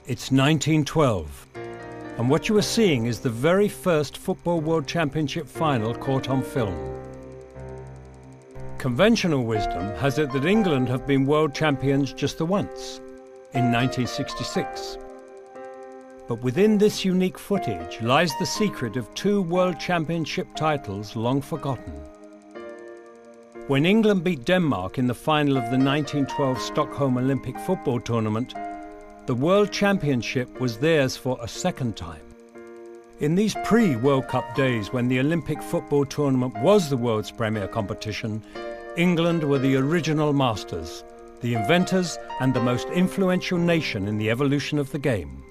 It's 1912, and what you are seeing is the very first Football World Championship final caught on film. Conventional wisdom has it that England have been world champions just the once, in 1966. But within this unique footage lies the secret of two World Championship titles long forgotten. When England beat Denmark in the final of the 1912 Stockholm Olympic football tournament, the World Championship was theirs for a second time. In these pre-World Cup days, when the Olympic football tournament was the world's premier competition, England were the original masters, the inventors and the most influential nation in the evolution of the game.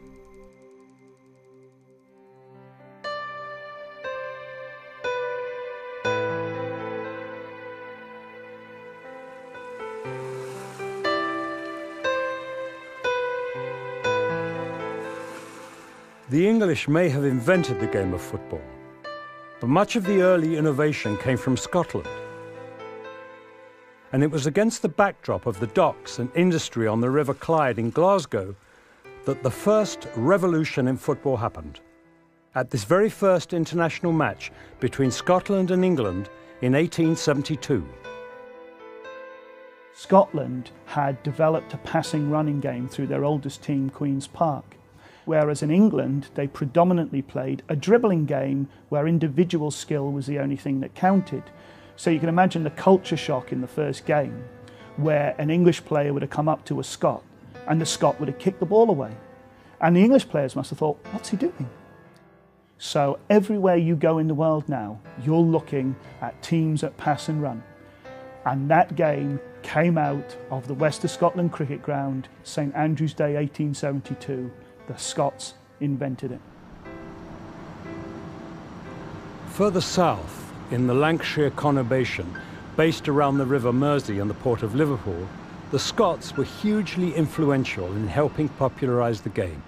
The English may have invented the game of football, but much of the early innovation came from Scotland. And it was against the backdrop of the docks and industry on the River Clyde in Glasgow that the first revolution in football happened. At this very first international match between Scotland and England in 1872. Scotland had developed a passing running game through their oldest team, Queen's Park. Whereas in England, they predominantly played a dribbling game where individual skill was the only thing that counted. So you can imagine the culture shock in the first game, where an English player would have come up to a Scot, and the Scot would have kicked the ball away. And the English players must have thought, what's he doing? So everywhere you go in the world now, you're looking at teams that pass and run. And that game came out of the West of Scotland cricket ground, St Andrew's Day 1872. The Scots invented it. Further south, in the Lancashire conurbation, based around the River Mersey and the port of Liverpool, the Scots were hugely influential in helping popularise the game.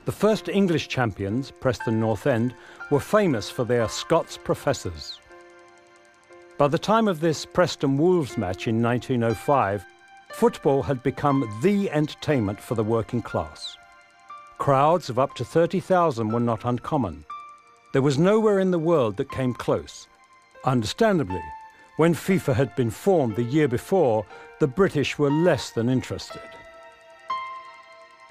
The first English champions, Preston North End, were famous for their Scots professors. By the time of this Preston Wolves match in 1905, football had become the entertainment for the working class. Crowds of up to 30,000 were not uncommon. There was nowhere in the world that came close. Understandably, when FIFA had been formed the year before, the British were less than interested.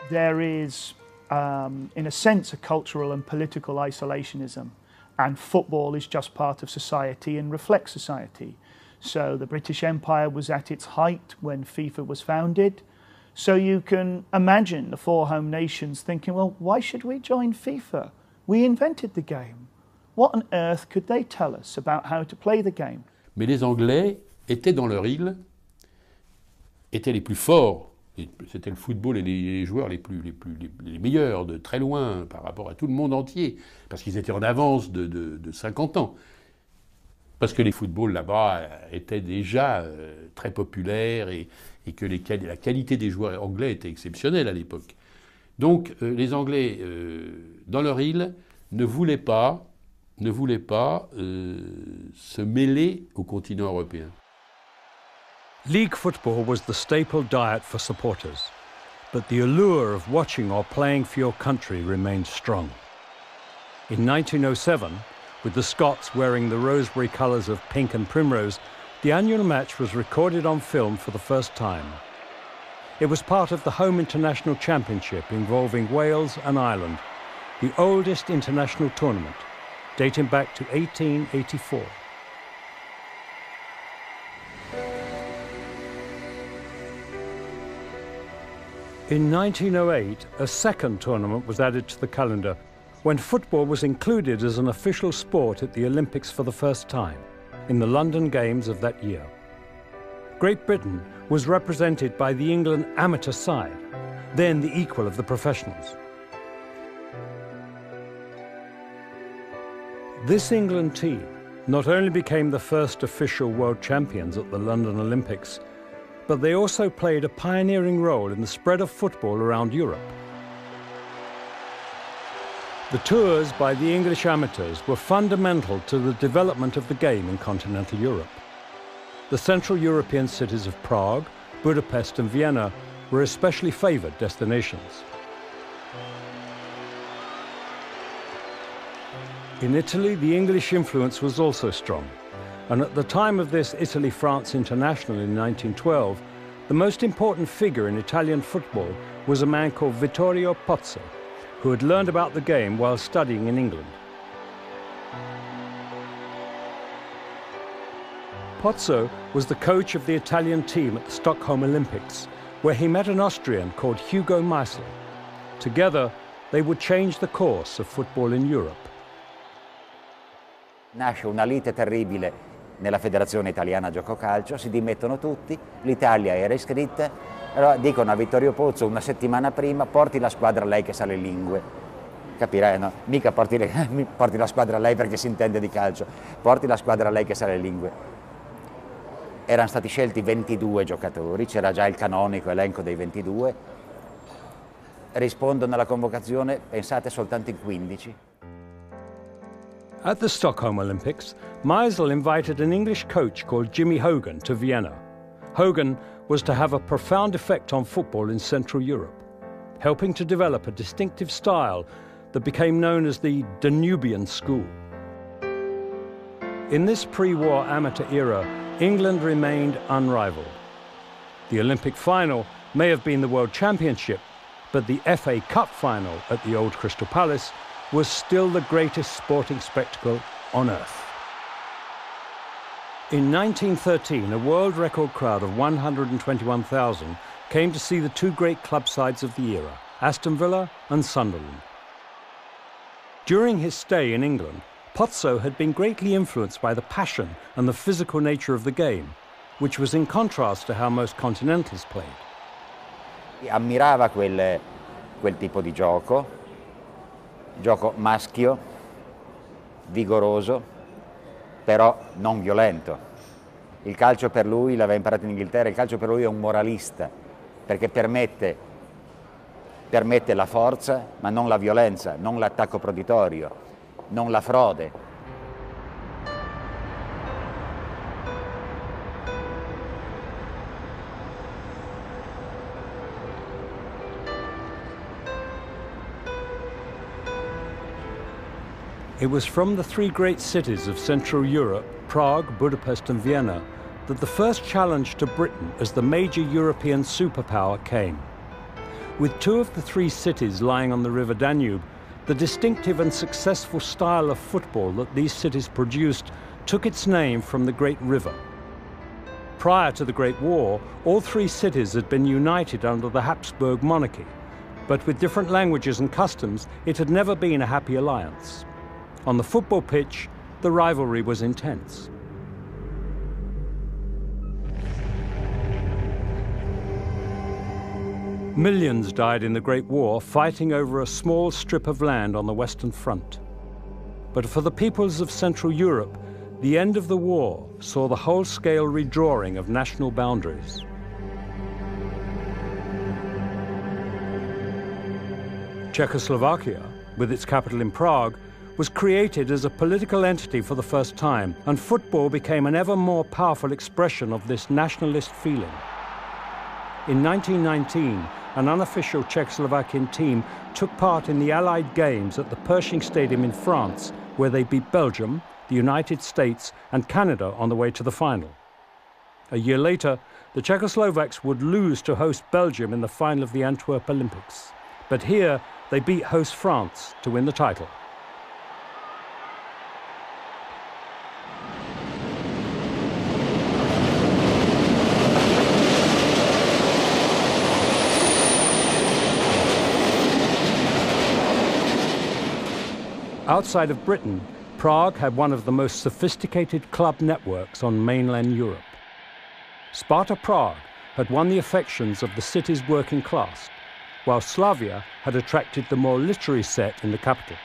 There is, in a sense, a cultural and political isolationism, and football is just part of society and reflects society. So the British Empire was at its height when FIFA was founded. So you can imagine the four home nations thinking, well, why should we join FIFA? We invented the game. What on earth could they tell us about how to play the game? Mais les Anglais étaient dans leur île, étaient les plus forts. C'était le football et les joueurs les meilleurs de très loin par rapport à tout le monde entier, parce qu'ils étaient en avance de 50 ans. Parce que les footballs là-bas étaient déjà très populaires et que la qualité des joueurs anglais était exceptionnelle à l'époque. Donc les Anglais, dans leur île, ne voulaient pas se mêler au continent européen. League football was the staple diet for supporters, but the allure of watching or playing for your country remained strong. In 1907, with the Scots wearing the Rosebery colours of pink and primrose, the annual match was recorded on film for the first time. It was part of the Home International Championship involving Wales and Ireland, the oldest international tournament, dating back to 1884. In 1908, a second tournament was added to the calendar, when football was included as an official sport at the Olympics for the first time, in the London Games of that year. Great Britain was represented by the England amateur side, then the equal of the professionals. This England team not only became the first official world champions at the London Olympics, but they also played a pioneering role in the spread of football around Europe. The tours by the English amateurs were fundamental to the development of the game in continental Europe. The Central European cities of Prague, Budapest and Vienna were especially favoured destinations. In Italy, the English influence was also strong, and at the time of this Italy-France International in 1912, the most important figure in Italian football was a man called Vittorio Pozzo, who had learned about the game while studying in England. Pozzo was the coach of the Italian team at the Stockholm Olympics, where he met an Austrian called Hugo Meisel. Together, they would change the course of football in Europe. Nasce una lite terribile nella Federazione Italiana Gioco Calcio, si dimettono tutti, l'Italia era iscritta, allora dicono a Vittorio Pozzo una settimana prima: porti la squadra a lei che sa le lingue. Capirai, no? Mica porti la squadra a lei perché si intende di calcio, porti la squadra a lei che sa le lingue. Erano stati scelti 22 giocatori, c'era già il canonico elenco dei 22, rispondono alla convocazione, pensate, soltanto in 15. At the Stockholm Olympics, Meisel invited an English coach called Jimmy Hogan to Vienna. Hogan was to have a profound effect on football in Central Europe, helping to develop a distinctive style that became known as the Danubian School. In this pre-war amateur era, England remained unrivaled. The Olympic final may have been the World Championship, but the FA Cup final at the old Crystal Palace was still the greatest sporting spectacle on earth. In 1913, a world record crowd of 121,000 came to see the two great club sides of the era, Aston Villa and Sunderland. During his stay in England, Pozzo had been greatly influenced by the passion and the physical nature of the game, which was in contrast to how most continentals played. Ammirava quel tipo di gioco maschio, vigoroso, però non violento. Il calcio per lui, l'aveva imparato in Inghilterra, il calcio per lui è un moralista, perché permette la forza, ma non la violenza, non l'attacco proditorio, non la frode. It was from the three great cities of Central Europe, Prague, Budapest and Vienna, that the first challenge to Britain as the major European superpower came. With two of the three cities lying on the River Danube, the distinctive and successful style of football that these cities produced took its name from the great river. Prior to the Great War, all three cities had been united under the Habsburg monarchy, but with different languages and customs, it had never been a happy alliance. On the football pitch, the rivalry was intense. Millions died in the Great War fighting over a small strip of land on the Western Front. But for the peoples of Central Europe, the end of the war saw the whole-scale redrawing of national boundaries. Czechoslovakia, with its capital in Prague, was created as a political entity for the first time, and football became an ever more powerful expression of this nationalist feeling. In 1919, an unofficial Czechoslovakian team took part in the Allied Games at the Pershing Stadium in France, where they beat Belgium, the United States and Canada on the way to the final. A year later, the Czechoslovaks would lose to host Belgium in the final of the Antwerp Olympics. But here, they beat host France to win the title. Outside of Britain, Prague had one of the most sophisticated club networks on mainland Europe. Sparta Prague had won the affections of the city's working class, while Slavia had attracted the more literary set in the capital.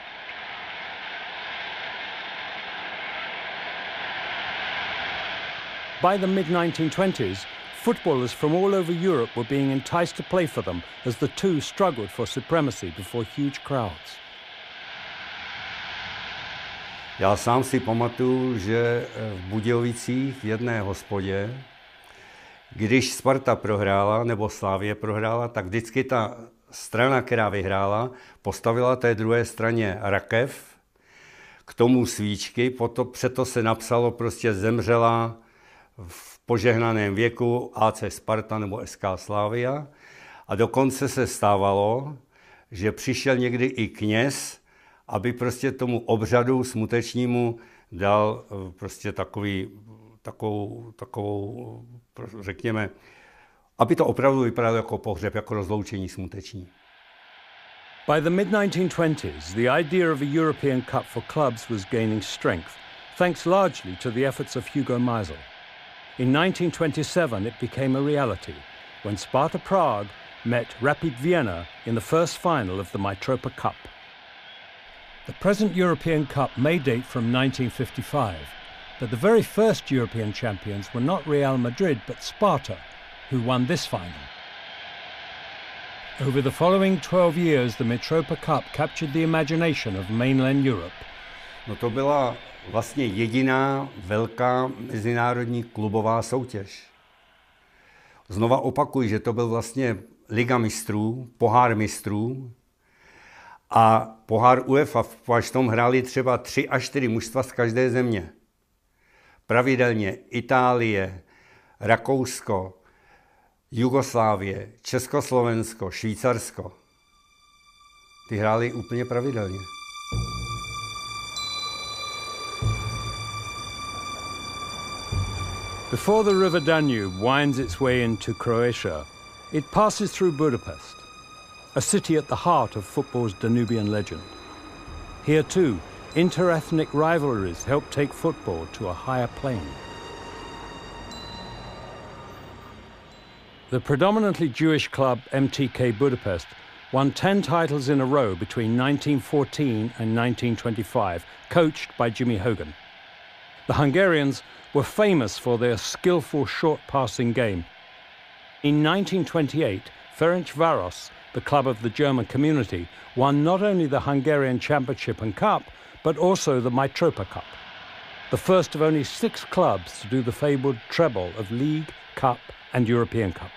By the mid-1920s, footballers from all over Europe were being enticed to play for them as the two struggled for supremacy before huge crowds. Já sám si pamatuju, že v Budějovicích v jedné hospodě, když Sparta prohrála nebo Slavie prohrála, tak vždycky ta strana, která vyhrála, postavila té druhé straně rakev. k tomu svíčky, přeto se napsalo prostě zemřela v požehnaném věku AC Sparta nebo SK Slavia. A dokonce se stávalo, že přišel někdy i kněz, aby prostě tomu obřadu smutečnímu dal prostě takovou, řekněme, aby to opravdu vypadalo jako pohřeb, jako rozloučení smuteční. By the mid-1920s, the idea of a European Cup for clubs was gaining strength, thanks largely to the efforts of Hugo Meisel. In 1927, it became a reality when Sparta Prague met Rapid Vienna in the first final of the Mitropa Cup. The present European Cup may date from 1955, but the very first European champions were not Real Madrid but Sparta, who won this final. Over the following 12 years, the Mitropa Cup captured the imagination of mainland Europe. No to byla vlastně jediná velká mezinárodní klubová soutěž. Znova opakuji, že to byl vlastně Liga mistrů, pohár mistrů a pohár UEFA, až v tom hráli třeba 3 až 4 mužstva z každé země. Pravidelně Itálie, Rakousko, Jugoslávie, Československo, Švýcarsko. Ty hráli úplně pravidelně. Before the river Danube winds its way into Croatia, it passes through Budapest, a city at the heart of football's Danubian legend. Here too, inter-ethnic rivalries help take football to a higher plane. The predominantly Jewish club MTK Budapest won 10 titles in a row between 1914 and 1925, coached by Jimmy Hogan. The Hungarians were famous for their skillful short passing game. In 1928, Ferencváros, the club of the German community, won not only the Hungarian Championship and Cup, but also the Mitropa Cup, the first of only 6 clubs to do the fabled treble of League, Cup and European Cup.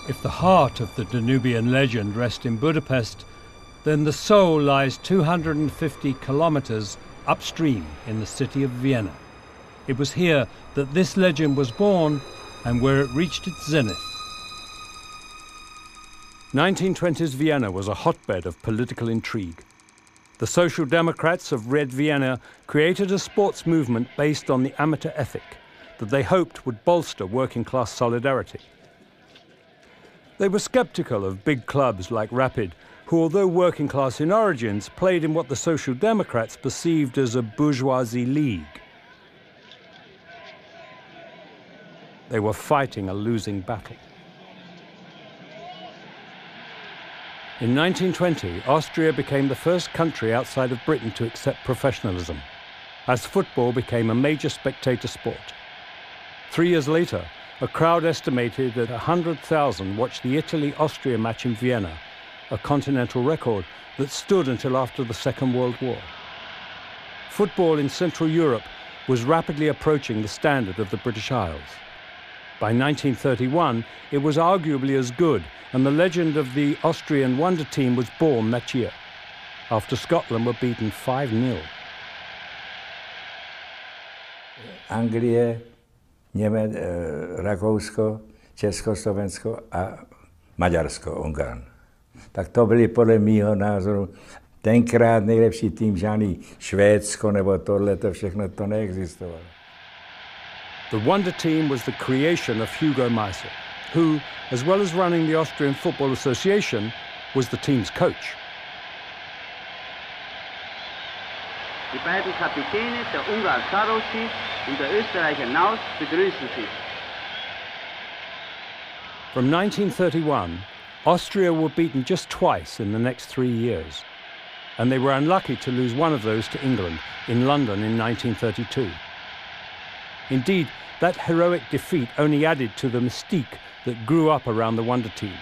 If the heart of the Danubian legend rests in Budapest, then the soul lies 250 kilometers upstream in the city of Vienna. It was here that this legend was born and where it reached its zenith. 1920s Vienna was a hotbed of political intrigue. The Social Democrats of Red Vienna created a sports movement based on the amateur ethic that they hoped would bolster working-class solidarity. They were skeptical of big clubs like Rapid, who, although working class in origins, played in what the Social Democrats perceived as a bourgeoisie league. They were fighting a losing battle. In 1920, Austria became the first country outside of Britain to accept professionalism, as football became a major spectator sport. 3 years later, a crowd estimated that 100,000 watched the Italy-Austria match in Vienna, a continental record that stood until after the Second World War. Football in Central Europe was rapidly approaching the standard of the British Isles. By 1931, it was arguably as good, and the legend of the Austrian wonder team was born that year, after Scotland were beaten 5-0. Anglie, Rakousko, Československo a Maďarsko, Ungarn. Tak to byly podle mýho názoru tenkrát nejlepší tým, žádný Švédsko nebo tohle, to všechno to neexistovalo. The wonder team was the creation of Hugo Meisel, who, as well as running the Austrian Football Association, was the team's coach. Die beiden Kapitäne, der Ungar Sarosi und der Österreicher Naus, begrüßen Sie. From 1931, Austria were beaten just twice in the next 3 years, and they were unlucky to lose one of those to England in London in 1932. Indeed, that heroic defeat only added to the mystique that grew up around the wonder team.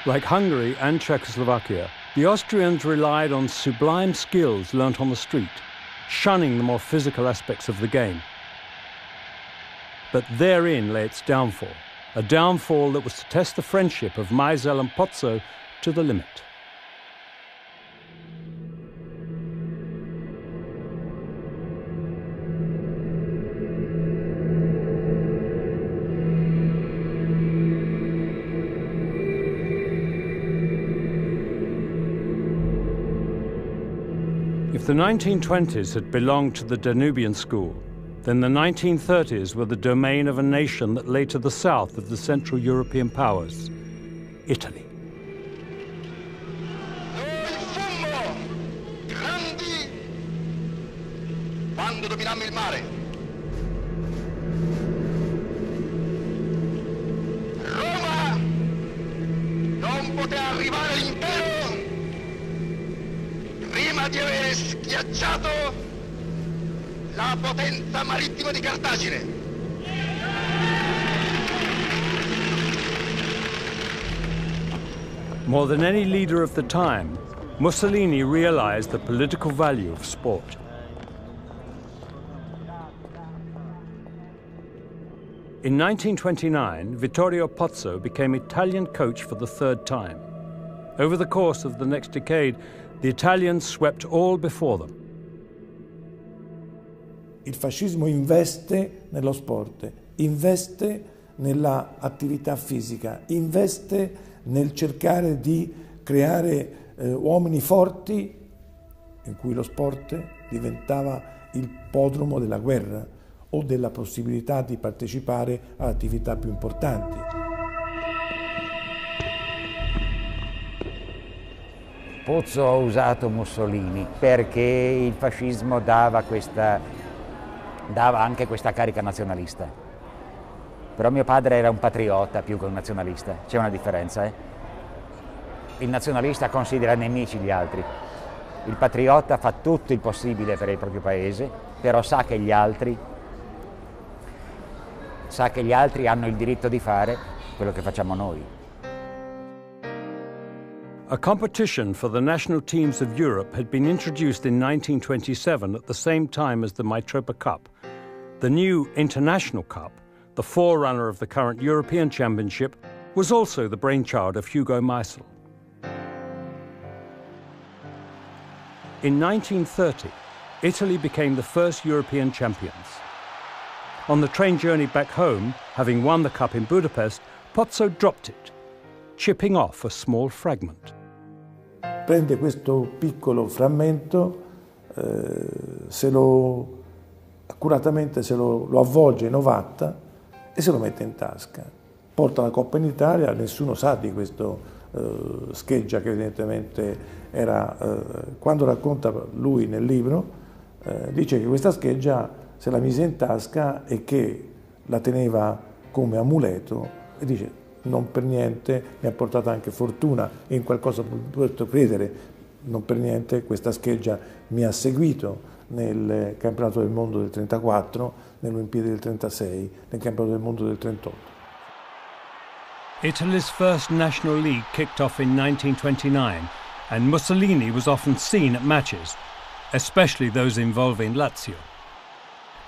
Like Hungary and Czechoslovakia, the Austrians relied on sublime skills learnt on the street, shunning the more physical aspects of the game. But therein lay its downfall, a downfall that was to test the friendship of Maisel and Pozzo to the limit. If the 1920s had belonged to the Danubian school, then the 1930s were the domain of a nation that lay to the south of the Central European powers, Italy. Noi fummo grandi quando dominammo il mare. Roma non poté arrivare all'impero prima di aver schiacciato la potenza marittima di Cartagine. More than any leader of the time, Mussolini realized the political value of sport. In 1929, Vittorio Pozzo became Italian coach for the third time. Over the course of the next decade, the Italians swept all before them. Il fascismo investe nello sport, investe nella attività fisica, investe nel cercare di creare uomini forti in cui lo sport diventava il podromo della guerra o della possibilità di partecipare a attività più importanti. Pozzo ha usato Mussolini perché il fascismo dava anche questa carica nazionalista. Però mio padre era un patriota più che un nazionalista, c'è una differenza. Il nazionalista considera nemici gli altri, il patriota fa tutto il possibile per il proprio paese, però sa che gli altri hanno il diritto di fare quello che facciamo noi. A competition for the national teams of Europe had been introduced in 1927 at the same time as the Mitropa Cup. The new International Cup, the forerunner of the current European Championship, was also the brainchild of Hugo Meisel. In 1930, Italy became the first European champions. On the train journey back home, having won the cup in Budapest, Pozzo dropped it, chipping off a small fragment. Prende questo piccolo frammento, accuratamente lo avvolge in ovatta e se lo mette in tasca. Porta la Coppa in Italia, nessuno sa di questo scheggia che evidentemente era, quando racconta lui nel libro, dice che questa scheggia se la mise in tasca e che la teneva come amuleto e dice non per niente mi ha portato anche fortuna e in qualcosa posso credere, non per niente questa scheggia mi ha seguito nel campionato del mondo del 34, nelle Olimpiadi del 36, nel campionato del mondo del 38. Italy's first national league kicked off in 1929 and Mussolini was often seen at matches, especially those involving Lazio.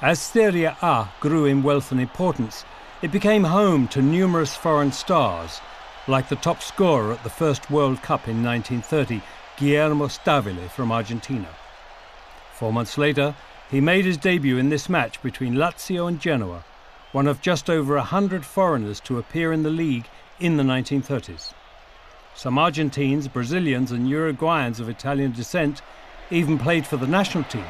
As Serie A grew in wealth and importance, it became home to numerous foreign stars, like the top scorer at the first World Cup in 1930, Guillermo Stabile from Argentina. 4 months later, he made his debut in this match between Lazio and Genoa, one of just over 100 foreigners to appear in the league in the 1930s. Some Argentines, Brazilians and Uruguayans of Italian descent even played for the national team.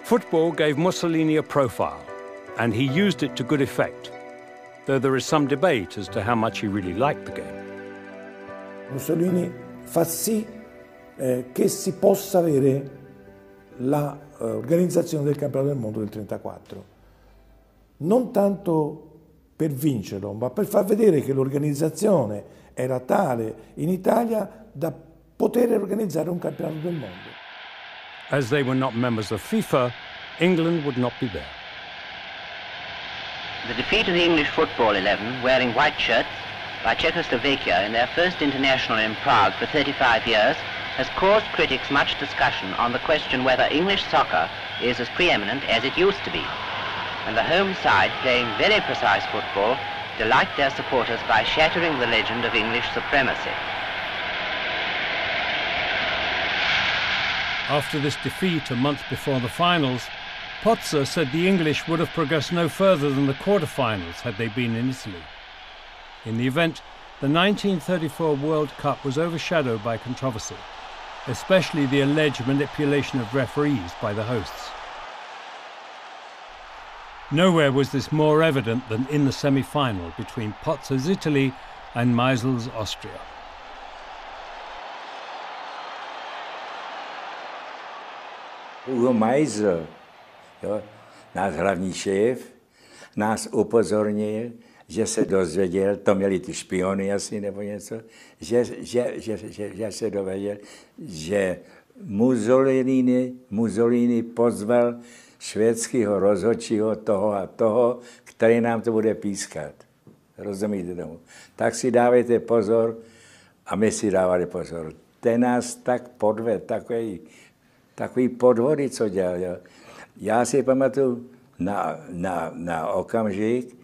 Football gave Mussolini a profile, and he used it to good effect, though there is some debate as to how much he really liked the game. Mussolini fa sì che si possa avere l'organizzazione del campionato del mondo del 1934, non tanto per vincerlo, ma per far vedere che l'organizzazione era tale in Italia da poter organizzare un campionato del mondo. As they were not members of FIFA, England would not be there. The defeat of the English football 11, wearing white shirts, by Czechoslovakia in their first international in Prague for 35 years, has caused critics much discussion on the question whether English soccer is as preeminent as it used to be. And the home side, playing very precise football, delight their supporters by shattering the legend of English supremacy. After this defeat a month before the finals, Pozzo said the English would have progressed no further than the quarter-finals had they been in Italy. In the event, the 1934 World Cup was overshadowed by controversy, especially the alleged manipulation of referees by the hosts. Nowhere was this more evident than in the semi-final between Pozzo's Italy and Meisel's Austria. Hugo Meisel, jo, náš hlavní šéf, nás upozornil, že se dozvěděl, to měli ty špiony asi nebo něco, že se dověděl, že Mussolini pozval švédského rozhodčího toho a toho, který nám to bude pískat. Rozumíte tomu? Tak si dávejte pozor a my si dávali pozor. Ten nás tak podved, takový podvody, co dělal. Jo. Já si pamatuju na okamžik,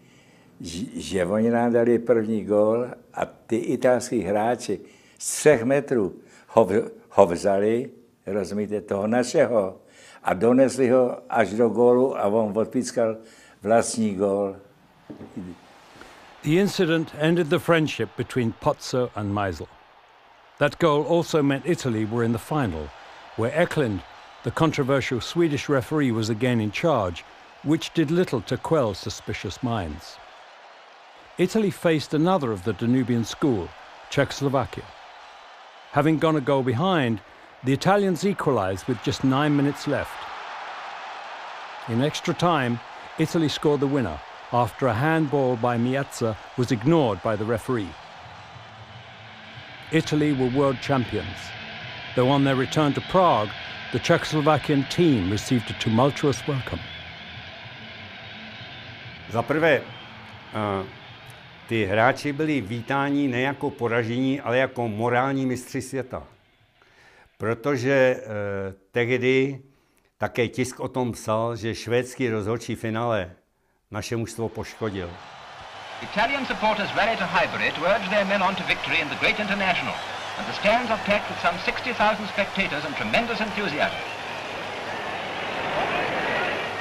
že oni nám dali první gól a ty italský hráči z 3 metrů ho vzali, rozumíte, toho našeho, a donesli ho až do gólu a on odpískal vlastní gól. The incident ended the friendship between Pozzo and Meisel. That goal also meant Italy were in the final, where Eklund, the controversial Swedish referee, was again in charge, which did little to quell suspicious minds. Italy faced another of the Danubian school, Czechoslovakia. Having gone a goal behind, the Italians equalised with just 9 minutes left. In extra time, Italy scored the winner after a handball by Miazza was ignored by the referee. Italy were world champions, though on their return to Prague, the Czechoslovakian team received a tumultuous welcome. Za prvé, ty hráči byli vítáni ne jako poražení, ale jako morální mistři světa. Protože tehdy také tisk o tom psal, že švédský rozhodčí finále naše mužstvo poškodil. Italian supporters rally to Highbury to urge their men on to victory in the great international, and the stands are packed with some 60,000 spectators and tremendous enthusiasm.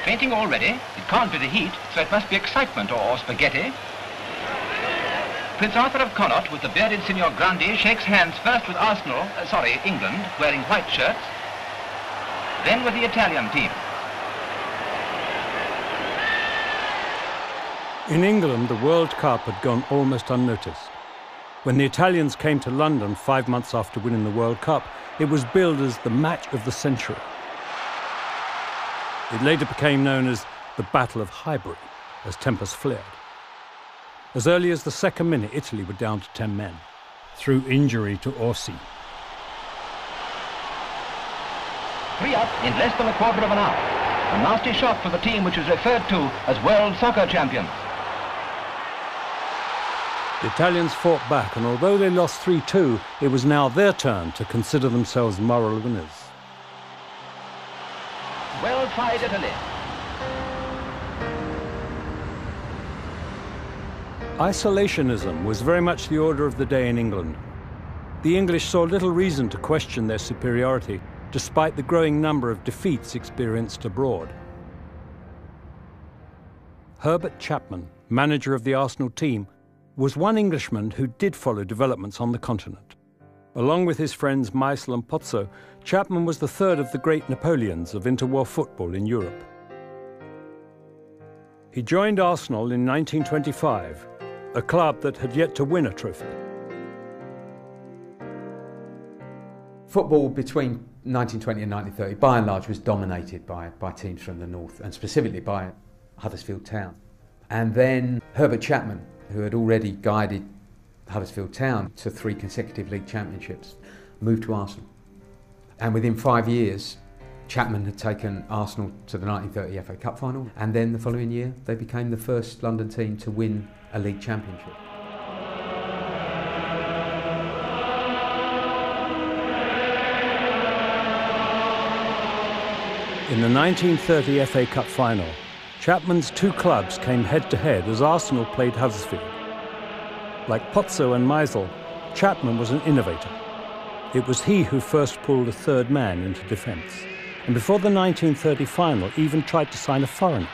Fainting already? It can't be the heat, so it must be excitement or spaghetti. Prince Arthur of Connaught, with the bearded Signor Grundy, shakes hands first with England, wearing white shirts, then with the Italian team. In England, the World Cup had gone almost unnoticed. When the Italians came to London 5 months after winning the World Cup, it was billed as the match of the century. It later became known as the Battle of Highbury, as tempers flared. As early as the second minute, Italy were down to 10 men, through injury to Orsi. 3 up in less than a quarter of an hour. A nasty shot for the team which is referred to as world soccer champions. The Italians fought back, and although they lost 3-2, it was now their turn to consider themselves moral winners. Well tried, Italy. Isolationism was very much the order of the day in England. The English saw little reason to question their superiority, despite the growing number of defeats experienced abroad. Herbert Chapman, manager of the Arsenal team, was one Englishman who did follow developments on the continent. Along with his friends Meisel and Pozzo, Chapman was the third of the great Napoleons of interwar football in Europe. He joined Arsenal in 1925, a club that had yet to win a trophy. Football between 1920 and 1930, by and large, was dominated by teams from the north, and specifically by Huddersfield Town. And then Herbert Chapman, who had already guided Huddersfield Town to 3 consecutive league championships, moved to Arsenal. And within 5 years, Chapman had taken Arsenal to the 1930 FA Cup final, and then the following year they became the first London team to win a league championship. In the 1930 FA Cup final, Chapman's two clubs came head-to-head as Arsenal played Huddersfield. Like Pozzo and Meisel, Chapman was an innovator. It was he who first pulled a third man into defence, and before the 1930 final even tried to sign a foreigner.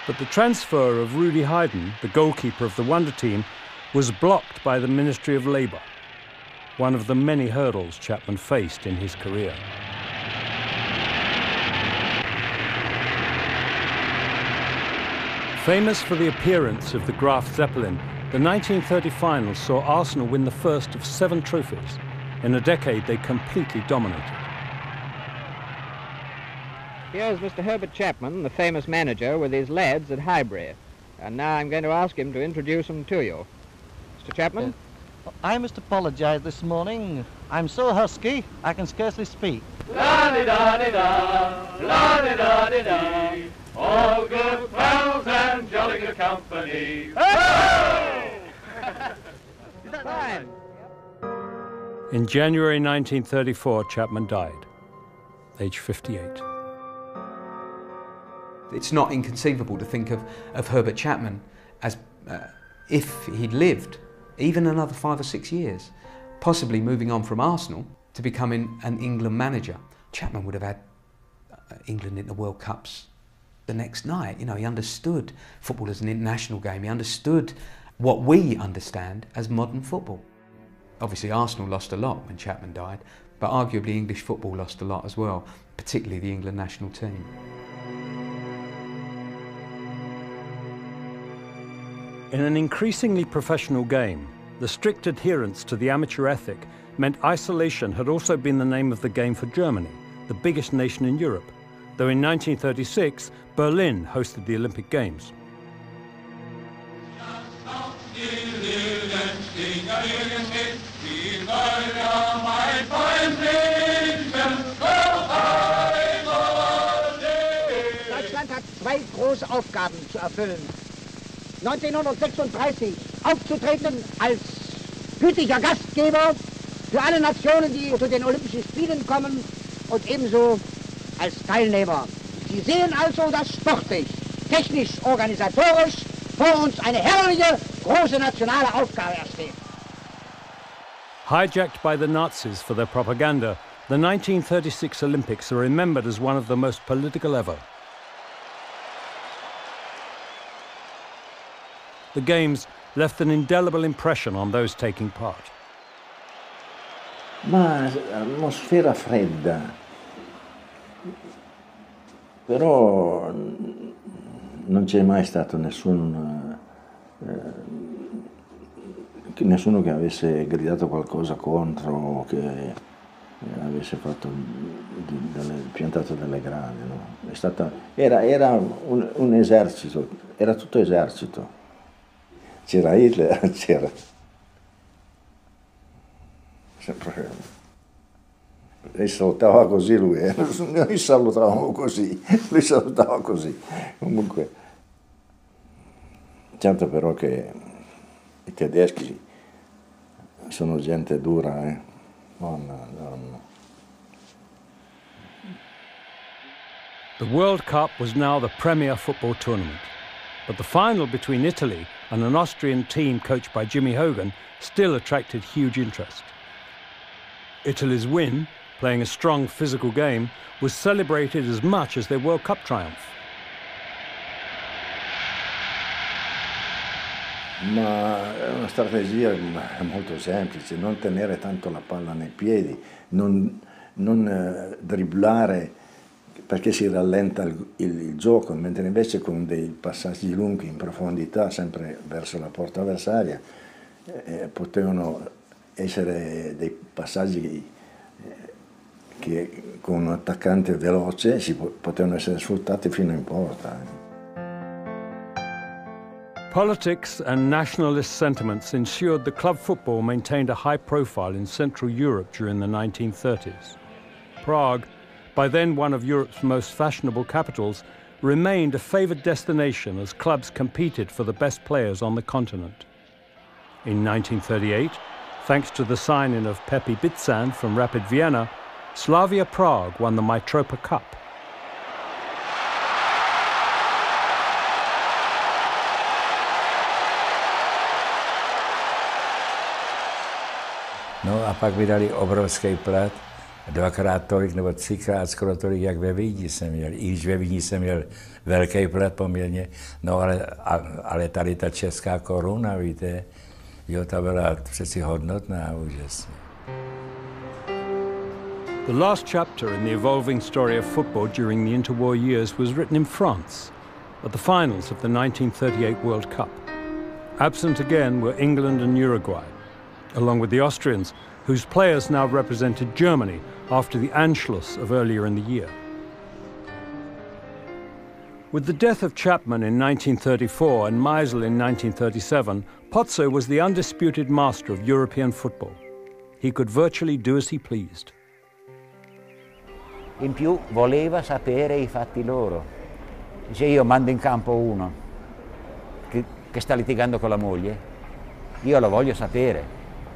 But the transfer of Rudi Hayden, the goalkeeper of the Wonder Team, was blocked by the Ministry of Labour, one of the many hurdles Chapman faced in his career. Famous for the appearance of the Graf Zeppelin, the 1930 final saw Arsenal win the first of 7 trophies. In a decade, they completely dominated. Here's Mr. Herbert Chapman, the famous manager, with his lads at Highbury. And now I'm going to ask him to introduce them to you. Mr. Chapman? I must apologise this morning. I'm so husky, I can scarcely speak. La-di-da-di-da, la-di-da-di-da, all good pals and jolly good company. Fine. In January 1934, Chapman died, age 58. It's not inconceivable to think of Herbert Chapman as, if he'd lived even another 5 or 6 years, possibly moving on from Arsenal to becoming an England manager. Chapman would have had England in the World Cups the next night. You know, he understood football as an international game. He understood what we understand as modern football. Obviously, Arsenal lost a lot when Chapman died, but arguably English football lost a lot as well, particularly the England national team. In an increasingly professional game, the strict adherence to the amateur ethic meant isolation had also been the name of the game for Germany, the biggest nation in Europe, though in 1936, Berlin hosted the Olympic Games. Deutschland hat 2 große Aufgaben zu erfüllen. 1936 aufzutreten als gütiger Gastgeber für alle Nationen, die zu den Olympischen Spielen kommen, und ebenso als Teilnehmer. Sie sehen also, dass sportlich, technisch, organisatorisch vor uns eine herrliche, große nationale Aufgabe ersteht. Hijacked by the Nazis for their propaganda, the 1936 Olympics are remembered as one of the most political ever. The Games left an indelible impression on those taking part. Ma atmosfera fredda, però non c'è mai stato nessuno che avesse gridato qualcosa contro o che avesse fatto piantato delle grane. No? Era un esercito, era tutto esercito. C'era Hitler, c'era sempre. Lei salutava così lui, noi salutavamo così, lui salutava così. Comunque, certo però che i tedeschi sono gente dura, no. The World Cup was now the premier football tournament, but the final between Italy and an Austrian team coached by Jimmy Hogan still attracted huge interest. Italy's win, playing a strong physical game, was celebrated as much as their World Cup triumph. Ma è una strategia molto semplice, non tenere tanto la palla nei piedi, non dribblare perché si rallenta il gioco, mentre invece con dei passaggi lunghi in profondità, sempre verso la porta avversaria, potevano essere dei passaggi che con un attaccante veloce potevano essere sfruttati fino in porta. Politics and nationalist sentiments ensured that club football maintained a high profile in Central Europe during the 1930s. Prague, by then one of Europe's most fashionable capitals, remained a favoured destination as clubs competed for the best players on the continent. In 1938, thanks to the signing of Pepi Bitzan from Rapid Vienna, Slavia Prague won the Mitropa Cup. No a pak mi dali obrovský plat, dvakrát tolik nebo třikrát skoro tolik, jak ve Vídni jsem měl. I když ve Vídni jsem měl velký plat poměrně, no ale tady ta česká koruna, víte, jo, ta byla přeci hodnotná úžasně. The last chapter in the evolving story of football during the interwar years was written in France, at the finals of the 1938 World Cup. Absent again were England and Uruguay, along with the Austrians, whose players now represented Germany after the Anschluss of earlier in the year. With the death of Chapman in 1934 and Meisel in 1937, Pozzo was the undisputed master of European football. He could virtually do as he pleased. In più voleva sapere i fatti loro. Dice, io mando in campo uno che sta litigando con la moglie, io lo voglio sapere,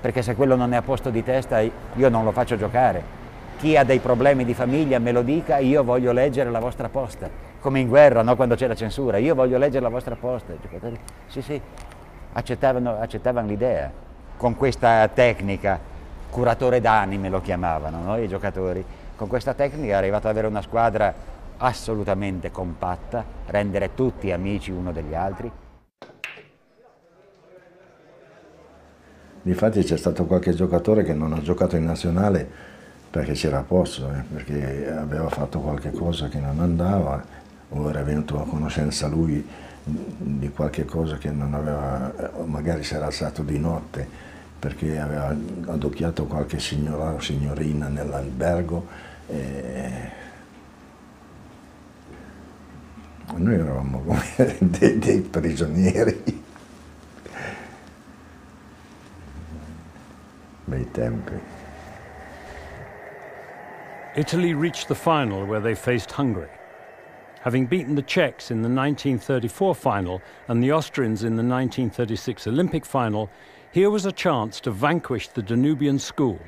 perché se quello non è a posto di testa io non lo faccio giocare. Chi ha dei problemi di famiglia me lo dica, io voglio leggere la vostra posta. Come in guerra, no? Quando c'è la censura, io voglio leggere la vostra posta. I giocatori, sì, accettavano l'idea. Con questa tecnica, curatore d'anime lo chiamavano, no? I giocatori. Con questa tecnica è arrivato ad avere una squadra assolutamente compatta, rendere tutti amici uno degli altri. Difatti c'è stato qualche giocatore che non ha giocato in nazionale perché c'era posto, perché aveva fatto qualche cosa che non andava, o era venuto a conoscenza lui di qualche cosa che non aveva, magari si era alzato di notte perché aveva adocchiato qualche signora o signorina nell'albergo. Noi eravamo come dei prigionieri. Bei tempi. Italy reached the final where they faced Hungary. Having beaten the Czechs in the 1934 final and the Austrians in the 1936 Olympic final, here was a chance to vanquish the Danubian school,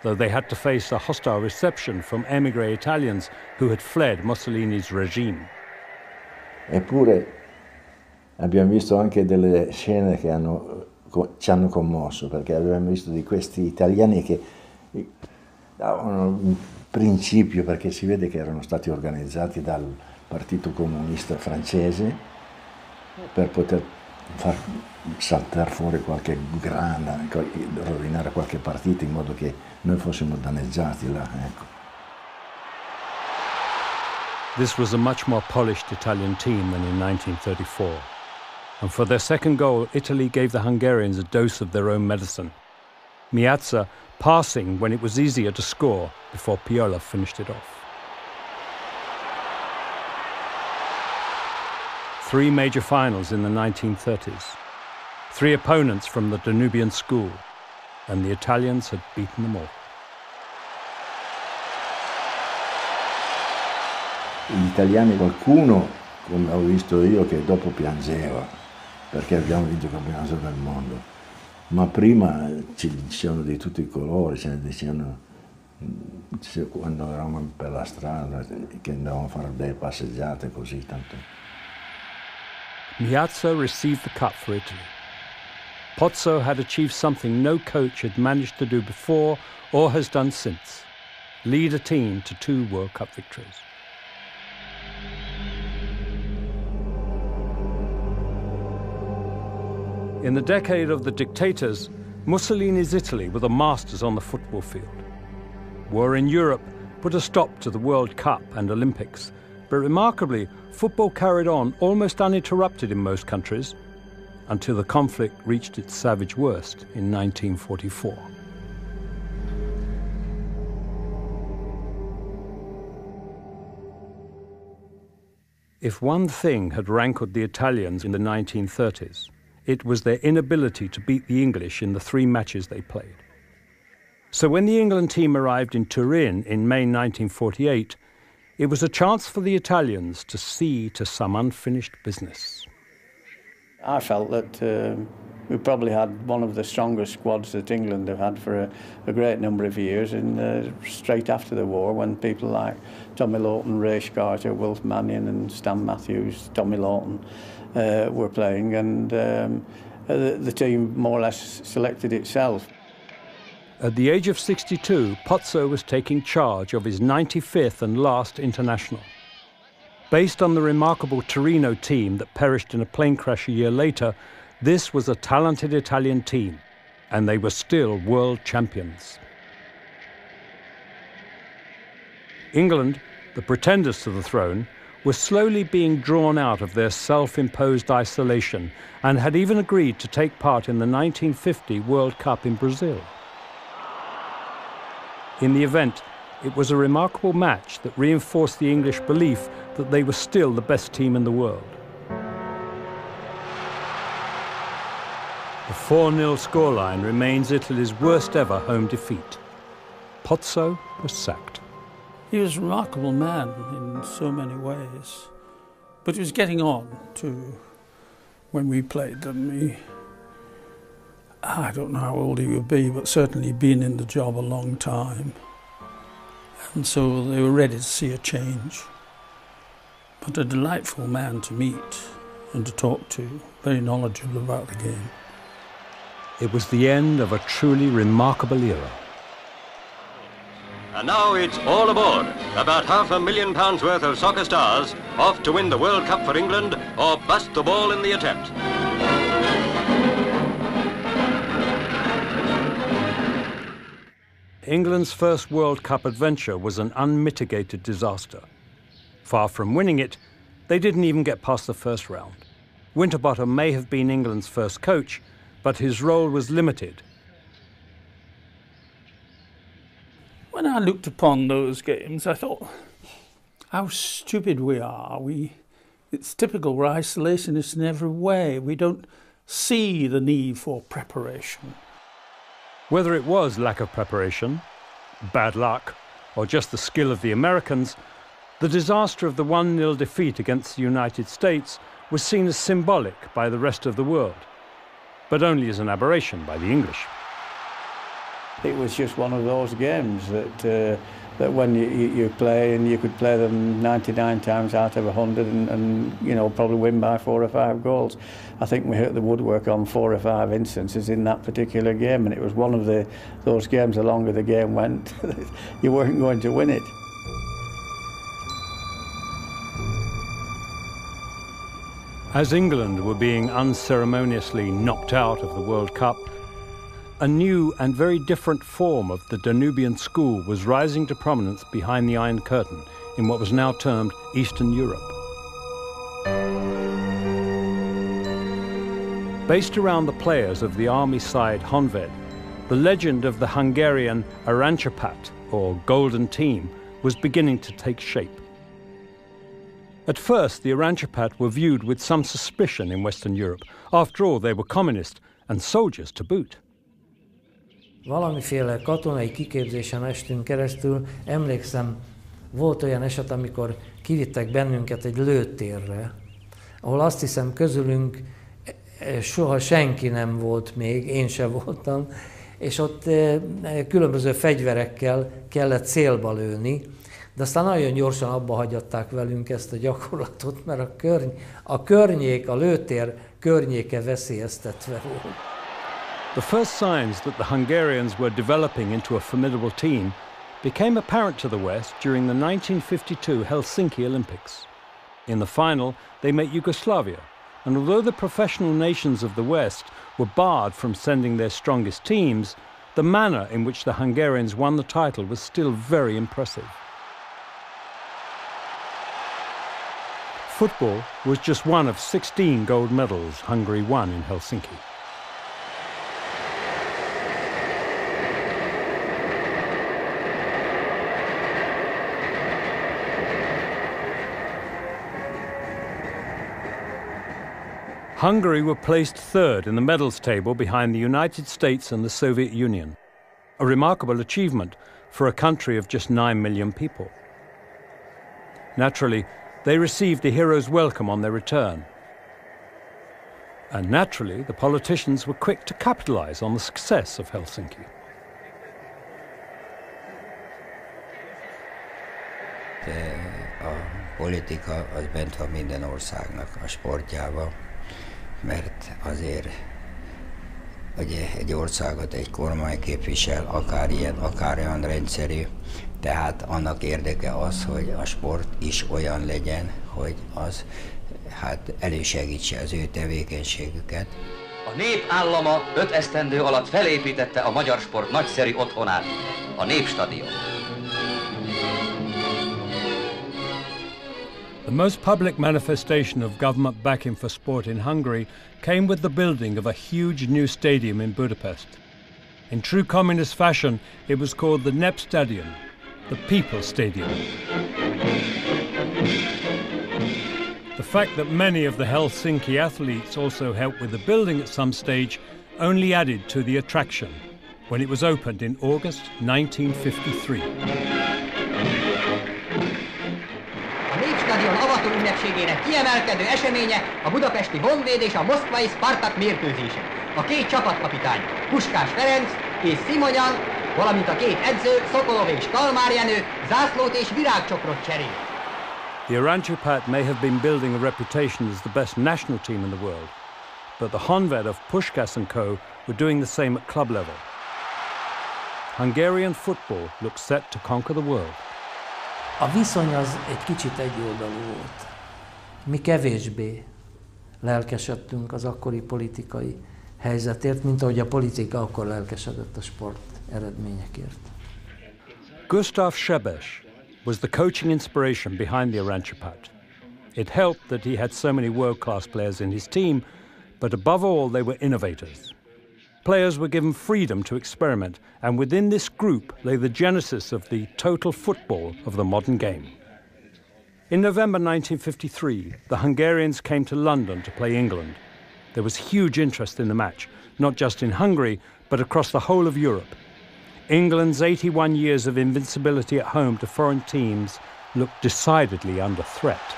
though they had to face a hostile reception from émigré Italians who had fled Mussolini's regime. Eppure abbiamo visto anche delle scene che ci hanno commosso, perché abbiamo visto di questi italiani che davano un principio, perché si vede che erano stati organizzati dal Partito Comunista francese per poter far saltare fuori qualche grana, rovinare qualche partita in modo che noi fossimo danneggiati là, ecco. This was a much more polished Italian team than in 1934. And for their second goal, Italy gave the Hungarians a dose of their own medicine. Miazza passing when it was easier to score before Piola finished it off. 3 major finals in the 1930s. 3 opponents from the Danubian school, and the Italians had beaten them all. Gli italiani, qualcuno, come ho visto io, che dopo piangeva perché abbiamo vinto il campionato del mondo, ma prima ci dicevano di tutti i colori, ce ne dicevano quando eravamo per la strada che andavamo a fare delle passeggiate così tanto. Miazza received the cup for Italy. Pozzo had achieved something no coach had managed to do before or has done since: lead a team to 2 World Cup victories. In the decade of the dictators, Mussolini's Italy were the masters on the football field. War in Europe put a stop to the World Cup and Olympics, but remarkably, football carried on almost uninterrupted in most countries until the conflict reached its savage worst in 1944. If one thing had rankled the Italians in the 1930s, it was their inability to beat the English in the 3 matches they played. So when the England team arrived in Turin in May 1948, it was a chance for the Italians to see to some unfinished business. I felt that we probably had one of the strongest squads that England have had for a great number of years, straight after the war, when people like Tommy Lawton, Ray Carter, Wilf Mannion and Stan Matthews, Tommy Lawton were playing, and the team more or less selected itself. At the age of 62, Pozzo was taking charge of his 95th and last international. Based on the remarkable Torino team that perished in a plane crash a year later, this was a talented Italian team, and they were still world champions. England, the pretenders to the throne, were slowly being drawn out of their self-imposed isolation and had even agreed to take part in the 1950 World Cup in Brazil. In the event, it was a remarkable match that reinforced the English belief that they were still the best team in the world. The 4-0 scoreline remains Italy's worst ever home defeat. Pozzo was sacked. He was a remarkable man in so many ways, but it was getting on to when we played them. I don't know how old he would be, but certainly been in the job a long time. And so they were ready to see a change. But a delightful man to meet and to talk to, very knowledgeable about the game. It was the end of a truly remarkable era. And now it's all aboard. About £500,000 worth of soccer stars off to win the World Cup for England or bust the ball in the attempt. England's first World Cup adventure was an unmitigated disaster. Far from winning it, they didn't even get past the first round. Winterbottom may have been England's first coach, but his role was limited. When I looked upon those games, I thought, how stupid we are. It's typical, we're isolationists in every way. We don't see the need for preparation. Whether it was lack of preparation, bad luck, or just the skill of the Americans, the disaster of the 1-0 defeat against the United States was seen as symbolic by the rest of the world, but only as an aberration by the English. It was just one of those games that when you play, and you could play them 99 times out of 100 and you know, probably win by 4 or 5 goals. I think we hit the woodwork on 4 or 5 instances in that particular game, and it was one of those games, the longer the game went, you weren't going to win it. As England were being unceremoniously knocked out of the World Cup, a new and very different form of the Danubian school was rising to prominence behind the Iron Curtain in what was now termed Eastern Europe. Based around the players of the army side Honved, the legend of the Hungarian Arancsapat, or Golden Team, was beginning to take shape. At first, the Arancsapat were viewed with some suspicion in Western Europe. After all, they were communist and soldiers to boot. Valamiféle katonai kiképzésen estünk keresztül. Emlékszem, volt olyan eset, amikor kivittek bennünket egy lőtérre, ahol azt hiszem közülünk soha senki nem volt még, én sem voltam, és ott különböző fegyverekkel kellett célba lőni, de aztán nagyon gyorsan abba hagyatták velünk ezt a gyakorlatot, mert a lőtér környéke veszélyeztetve volt. The first signs that the Hungarians were developing into a formidable team became apparent to the West during the 1952 Helsinki Olympics. In the final, they met Yugoslavia, and although the professional nations of the West were barred from sending their strongest teams, the manner in which the Hungarians won the title was still very impressive. Football was just one of 16 gold medals Hungary won in Helsinki. Hungary were placed third in the medals table behind the United States and the Soviet Union, a remarkable achievement for a country of just 9 million people. Naturally, they received a hero's welcome on their return. And naturally, the politicians were quick to capitalize on the success of Helsinki. A politika az bent van minden országnak a sportjába, mert azért Ugye egy országot egy kormány képvisel, akár ilyen, akár olyan rendszerű, tehát annak érdeke az, hogy a sport is olyan legyen, hogy az elősegítse az ő tevékenységüket. A nép állama 5 esztendő alatt felépítette a magyar sport nagyszerű otthonát, a Népstadion. The most public manifestation of government backing for sport in Hungary came with the building of a huge new stadium in Budapest. In true communist fashion, it was called the Népstadion, the People's Stadium. The fact that many of the Helsinki athletes also helped with the building at some stage only added to the attraction when it was opened in August 1953. A Népstadion avató ünnepségének kiemelkedő eseménye a budapesti Honvéd és a moszkvai Spartak mérkőzése. A két csapatkapitány, Puskás Ferenc és Szimonyan, valamint a két edző, Szokolov és Kalmár Jenő zászlót és virágcsokrot cserél. The Arancsipat may have been building a reputation as the best national team in the world, but the Honvéd of Puskás & Co. were doing the same at club level. Hungarian football looked set to conquer the world. A viszony az egy kicsit egyoldalú volt. Mi kevésbé lelkesedtünk az akkori politikai helyzetért, mint ahogy a politika akkor lelkesedett a sport eredményekért. Gustav Sebes was the coaching inspiration behind the Arancsipat. It helped that he had so many world-class players in his team, but above all they were innovators. Players were given freedom to experiment, and within this group lay the genesis of the total football of the modern game. In November 1953, the Hungarians came to London to play England. There was huge interest in the match, not just in Hungary, but across the whole of Europe. England's 81 years of invincibility at home to foreign teams looked decidedly under threat.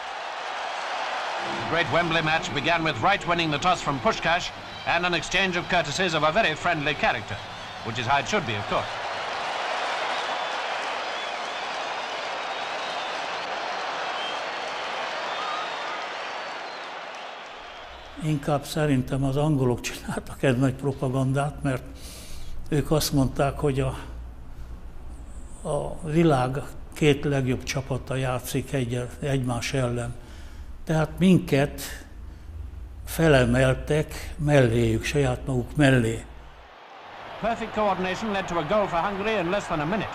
The great Wembley match began with Wright winning the toss from Puskás and an exchange of courtesies of a very friendly character, which is how it should be, of course. Inkább szerintem az angolok csináltak egy nagy propagandát, mert ők azt mondták, hogy a világ két legjobb csapata játszik egymás ellen. Tehát minket felemeltek melléjük, saját maguk mellé. Perfect coordination led to a goal for Hungary in less than a minute.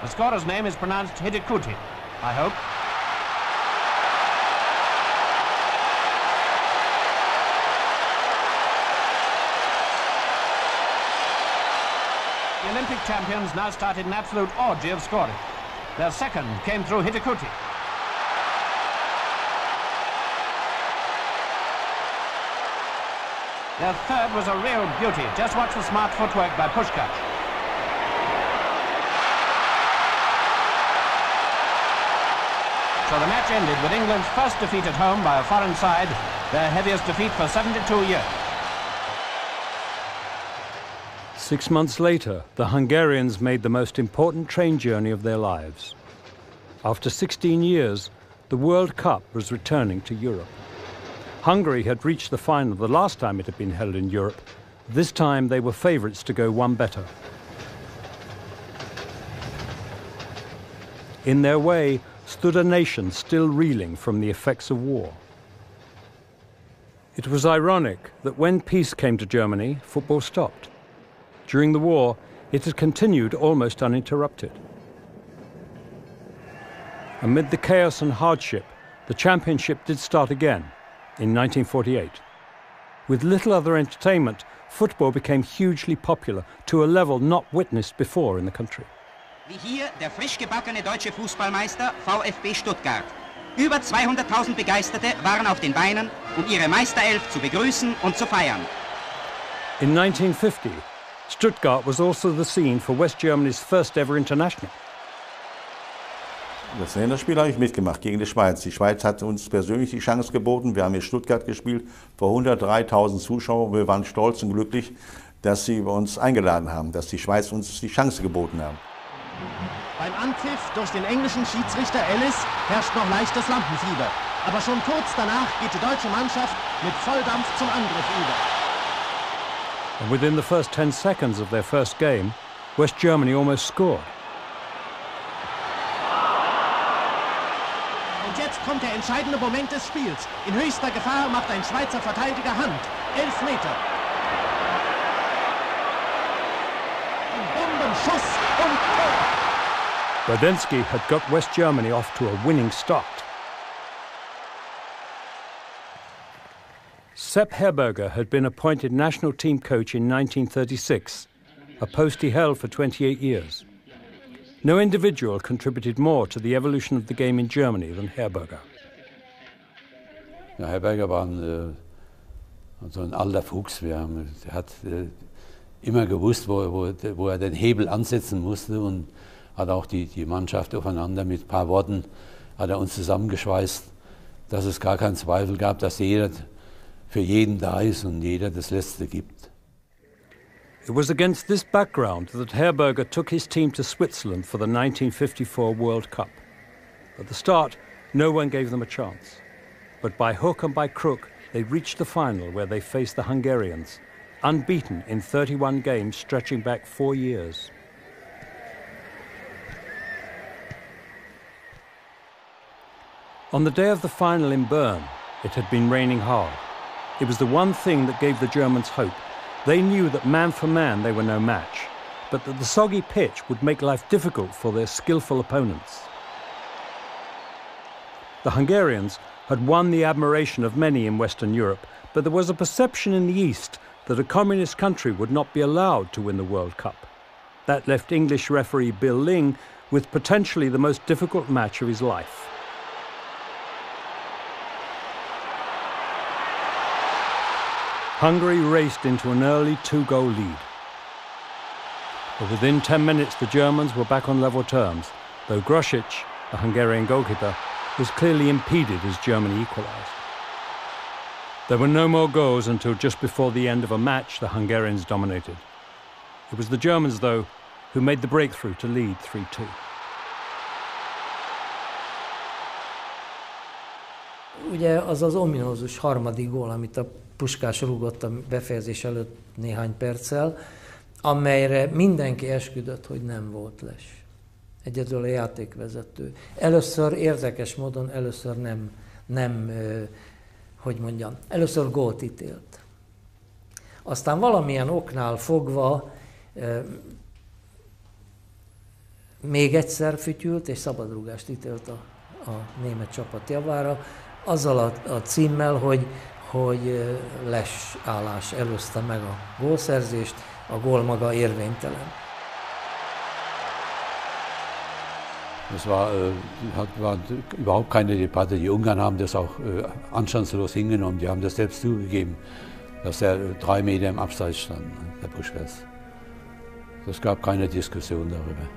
The scorer's name is pronounced Hidikuti, I hope. The Olympic champions now started an absolute orgy of scoring. Their second came through Hidikuti. Their third was a real beauty. Just watch the smart footwork by Puskás. So the match ended with England's first defeat at home by a foreign side, their heaviest defeat for 72 years. 6 months later, the Hungarians made the most important train journey of their lives. After 16 years, the World Cup was returning to Europe. Hungary had reached the final the last time it had been held in Europe. This time they were favourites to go one better. In their way stood a nation still reeling from the effects of war. It was ironic that when peace came to Germany, football stopped. During the war, it had continued almost uninterrupted. Amid the chaos and hardship, the championship did start again in 1948. With little other entertainment, football became hugely popular to a level not witnessed before in the country. Wie hier der frisch gebackene deutsche Fußballmeister VfB Stuttgart. Über 200.000 Begeisterte waren auf den Beinen, um ihre Meisterelf zu begrüßen und zu feiern. In 1950, Stuttgart was also the scene for West Germany's first ever international. Das Länderspiel habe ich mitgemacht gegen die Schweiz. Die Schweiz hat uns persönlich die Chance geboten. Wir haben in Stuttgart gespielt vor 103.000 Zuschauern. Wir waren stolz und glücklich, dass sie uns eingeladen haben, dass die Schweiz uns die Chance geboten haben. Beim Anpfiff durch den englischen Schiedsrichter Ellis herrscht noch leichtes Lampenfieber. Aber schon kurz danach geht die deutsche Mannschaft mit Volldampf zum Angriff über. And within the first 10 seconds of their first game, West Germany almost scored. Und jetzt kommt der entscheidende Moment des Spiels. In höchster Gefahr macht ein Schweizer Verteidiger Hand. 11 Meter. Ein Bombenschuss und Tor. Badensky had got West Germany off to a winning start. Sepp Herberger had been appointed national team coach in 1936, a post he held for 28 years. No individual contributed more to the evolution of the game in Germany than Herberger. Ja, Herberger war ein alter Fuchs. Er hat immer gewusst, wo er den Hebel ansetzen musste und hat auch die Mannschaft aufeinander mit ein paar Worten hat er uns zusammengeschweißt, dass es gar keinen Zweifel gab, dass jeder für jeden da ist und jeder das Letzte gibt. It was against this background that Herberger took his team to Switzerland for the 1954 World Cup. At the start, no one gave them a chance. But by hook and by crook, they reached the final where they faced the Hungarians, unbeaten in 31 games stretching back 4 years. On the day of the final in Bern, it had been raining hard. It was the one thing that gave the Germans hope. They knew that man for man they were no match, but that the soggy pitch would make life difficult for their skillful opponents. The Hungarians had won the admiration of many in Western Europe, but there was a perception in the East that a communist country would not be allowed to win the World Cup. That left English referee Bill Ling with potentially the most difficult match of his life. Hungary raced into an early 2-goal lead. But within 10 minutes, the Germans were back on level terms, though Grosic, the Hungarian goalkeeper, was clearly impeded as Germany equalised. There were no more goals until just before the end of a match the Hungarians dominated. It was the Germans, though, who made the breakthrough to lead 3-2. Ugye az az ominózus harmadik gól, amit a Puskás rúgott a befejezés előtt néhány perccel, amelyre mindenki esküdött, hogy nem volt les. Egyedül a játékvezető. Először érdekes módon, először gólt ítélt. Aztán valamilyen oknál fogva még egyszer fütyült, és szabadrúgást ítélt a német csapat javára, azzal a címmel, hogy lesállás előzte meg a gólszerzést, a gól maga érvénytelen. Das war überhaupt keine Debatte. Die Ungarn haben das auch anstandslos hingenommen. Die haben das selbst zugegeben, dass er 3 Meter im Abseits stand, der Puskás. Es gab keine Diskussion darüber.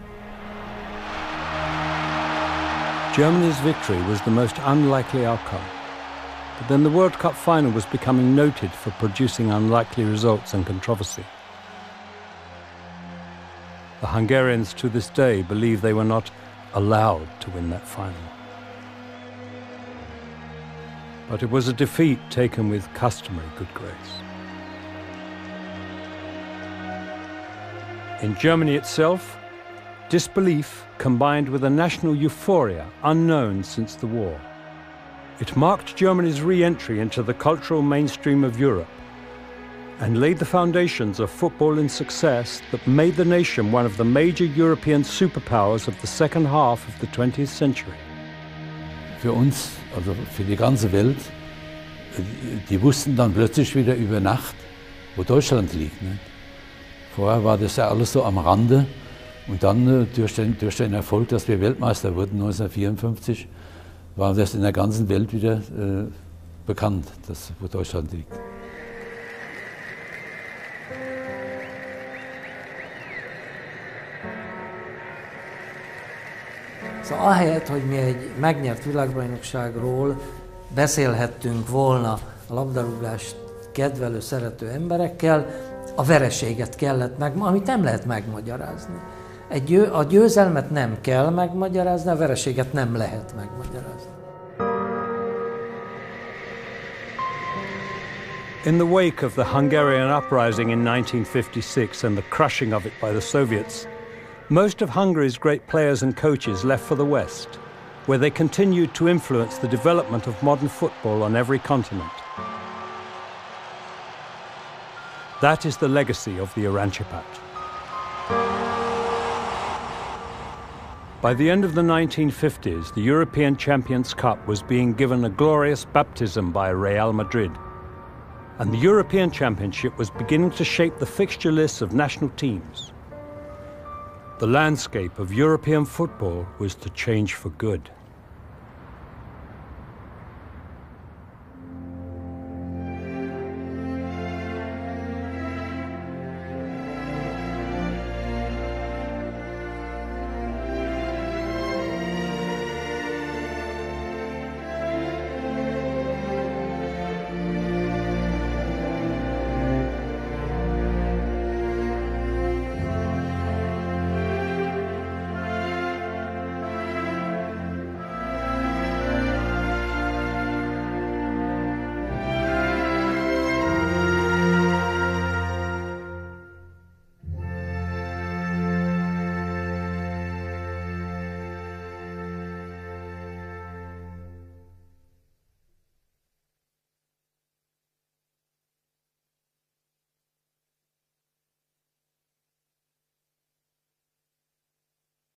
Germany's victory was the most unlikely outcome. But then the World Cup final was becoming noted for producing unlikely results and controversy. The Hungarians to this day believe they were not allowed to win that final. But it was a defeat taken with customary good grace. In Germany itself, disbelief combined with a national euphoria unknown since the war. It marked Germany's re-entry into the cultural mainstream of Europe and laid the foundations of footballing success that made the nation one of the major European superpowers of the second half of the 20th century. Für uns, also für die ganze Welt, die wussten dann plötzlich wieder über Nacht, wo Deutschland liegt. Ne? Vorher war das ja alles so am Rande. Und dann durch den Erfolg, dass wir Weltmeister wurden 1954, war das in der ganzen Welt wieder bekannt, wo Deutschland liegt. Szóval ahelyett, hogy mi egy megnyert világbajnokságról beszélhettünk volna a labdarúgást kedvelő, szerető emberekkel, a vereséget kellett amit nem lehet megmagyarázni. A győzelmet nem kell megmagyarázni, a vereséget nem lehet megmagyarázni. In the wake of the Hungarian uprising in 1956 and the crushing of it by the Soviets, most of Hungary's great players and coaches left for the West, where they continued to influence the development of modern football on every continent. That is the legacy of the Arancsapat. By the end of the 1950s, the European Champions Cup was being given a glorious baptism by Real Madrid, and the European Championship was beginning to shape the fixture lists of national teams. The landscape of European football was to change for good.